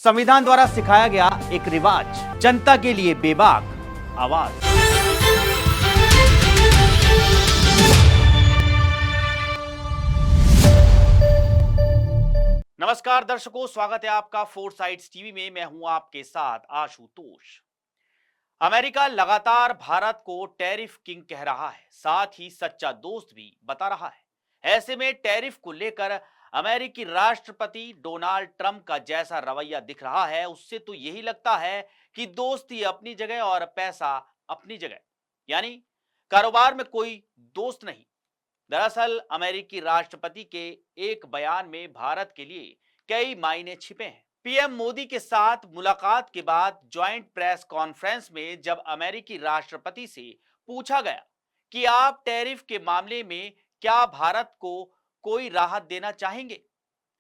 संविधान द्वारा सिखाया गया एक रिवाज, जनता के लिए बेबाक आवाज। नमस्कार दर्शकों, स्वागत है आपका फोर साइड्स टीवी में। मैं हूं आपके साथ आशुतोष। अमेरिका लगातार भारत को टैरिफ किंग कह रहा है, साथ ही सच्चा दोस्त भी बता रहा है। ऐसे में टैरिफ को लेकर अमेरिकी राष्ट्रपति डोनाल्ड ट्रंप का जैसा रवैया दिख रहा है, उससे तो यही लगता है कि दोस्ती अपनी जगह और पैसा अपनी जगह, यानी कारोबार में कोई दोस्त नहीं। दरअसल अमेरिकी राष्ट्रपति के एक बयान में भारत के लिए कई मायने छिपे हैं। पीएम मोदी के साथ मुलाकात के बाद ज्वाइंट प्रेस कॉन्फ्रेंस में जब अमेरिकी राष्ट्रपति से पूछा गया कि आप टैरिफ के मामले में क्या भारत को कोई राहत देना चाहेंगे,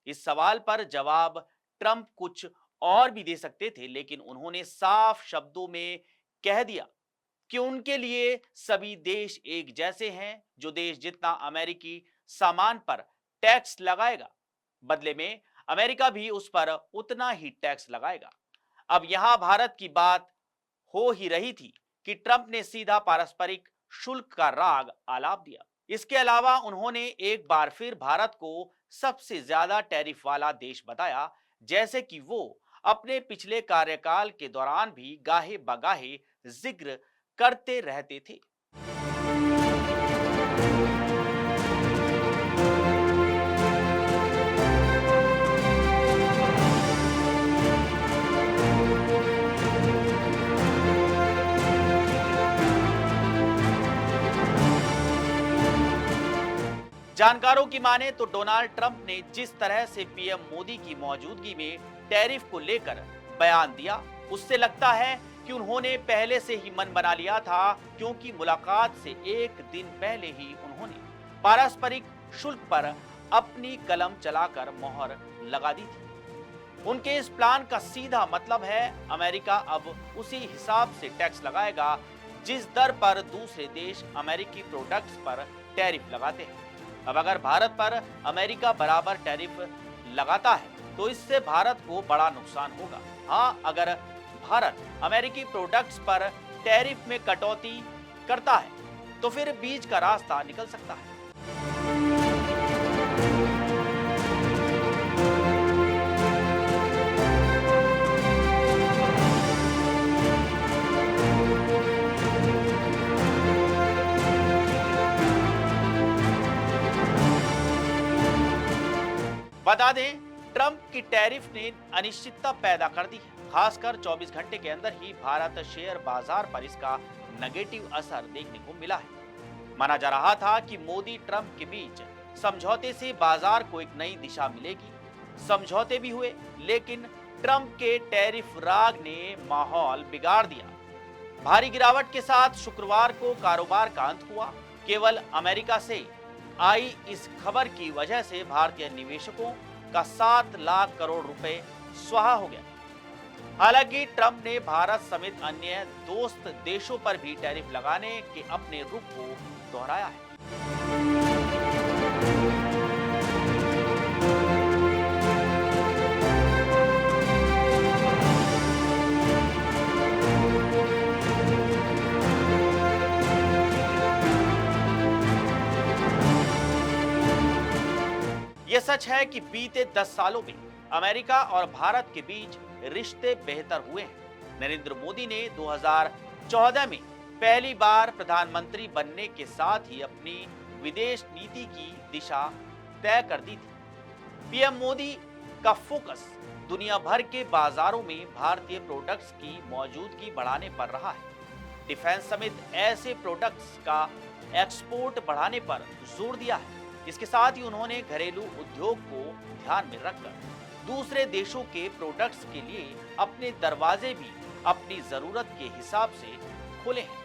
इस सवाल पर जवाब ट्रंप कुछ और भी दे सकते थे, लेकिन उन्होंने साफ शब्दों में कह दिया कि उनके लिए सभी देश एक जैसे हैं। जो देश जितना अमेरिकी सामान पर टैक्स लगाएगा, बदले में अमेरिका भी उस पर उतना ही टैक्स लगाएगा। अब यहां भारत की बात हो ही रही थी कि ट्रंप ने सीधा पारस्परिक शुल्क का राग आलाप दिया। इसके अलावा उन्होंने एक बार फिर भारत को सबसे ज्यादा टैरिफ वाला देश बताया, जैसे कि वो अपने पिछले कार्यकाल के दौरान भी गाहे बगाहे जिक्र करते रहते थे। जानकारों की माने तो डोनाल्ड ट्रंप ने जिस तरह से पीएम मोदी की मौजूदगी में टैरिफ को लेकर बयान दिया, उससे लगता है कि उन्होंने पहले से ही मन बना लिया था, क्योंकि मुलाकात से एक दिन पहले ही उन्होंने पारस्परिक शुल्क पर अपनी कलम चलाकर मोहर लगा दी थी। उनके इस प्लान का सीधा मतलब है अमेरिका अब उसी हिसाब से टैक्स लगाएगा जिस दर पर दूसरे देश अमेरिकी प्रोडक्ट्स पर टैरिफ लगाते हैं। अब अगर भारत पर अमेरिका बराबर टैरिफ लगाता है तो इससे भारत को बड़ा नुकसान होगा। हाँ, अगर भारत अमेरिकी प्रोडक्ट्स पर टैरिफ में कटौती करता है तो फिर बीच का रास्ता निकल सकता है। बता दें, ट्रंप की टैरिफ ने अनिश्चितता पैदा कर दी है। खासकर 24 घंटे के अंदर ही भारत शेयर बाजार पर इसका नेगेटिव असर देखने को मिला है। माना जा रहा था कि मोदी ट्रंप के बीच समझौते से बाजार को एक नई दिशा मिलेगी। समझौते भी हुए, लेकिन ट्रंप के टैरिफ राग ने माहौल बिगाड़ दिया। भारी गिरावट के साथ शुक्रवार को कारोबार का अंत हुआ। केवल अमेरिका से आई इस खबर की वजह से भारतीय निवेशकों का 7 लाख करोड़ रुपए स्वाहा हो गया। हालांकि ट्रंप ने भारत समेत अन्य दोस्त देशों पर भी टैरिफ लगाने के अपने रुख को दोहराया है। यह सच है कि बीते 10 सालों में अमेरिका और भारत के बीच रिश्ते बेहतर हुए हैं। नरेंद्र मोदी ने 2014 में पहली बार प्रधानमंत्री बनने के साथ ही अपनी विदेश नीति की दिशा तय कर दी थी। पीएम मोदी का फोकस दुनिया भर के बाजारों में भारतीय प्रोडक्ट्स की मौजूदगी बढ़ाने पर रहा है। डिफेंस समेत ऐसे प्रोडक्ट्स का एक्सपोर्ट बढ़ाने पर जोर दिया है। इसके साथ ही उन्होंने घरेलू उद्योग को ध्यान में रखकर दूसरे देशों के प्रोडक्ट्स के लिए अपने दरवाजे भी अपनी जरूरत के हिसाब से खोले हैं।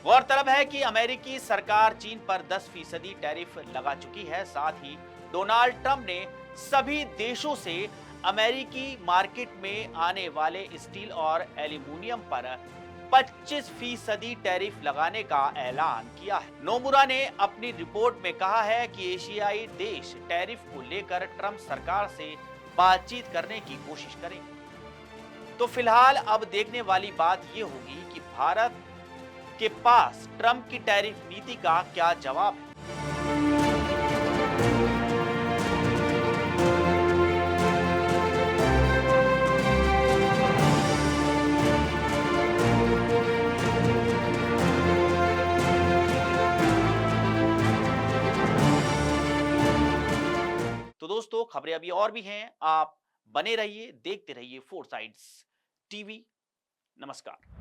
गौरतलब है कि अमेरिकी सरकार चीन पर 10% टैरिफ लगा चुकी है। साथ ही डोनाल्ड ट्रंप ने सभी देशों से अमेरिकी मार्केट में आने वाले स्टील और एल्यूमिनियम पर 25% टैरिफ लगाने का ऐलान किया है। नोमुरा ने अपनी रिपोर्ट में कहा है कि एशियाई देश टैरिफ को लेकर ट्रंप सरकार से बातचीत करने की कोशिश करेंगे। तो फिलहाल अब देखने वाली बात यह होगी कि भारत के पास ट्रंप की टैरिफ नीति का क्या जवाब है। तो दोस्तों, खबरें अभी और भी हैं, आप बने रहिए, देखते रहिए फोर साइड्स टीवी। नमस्कार।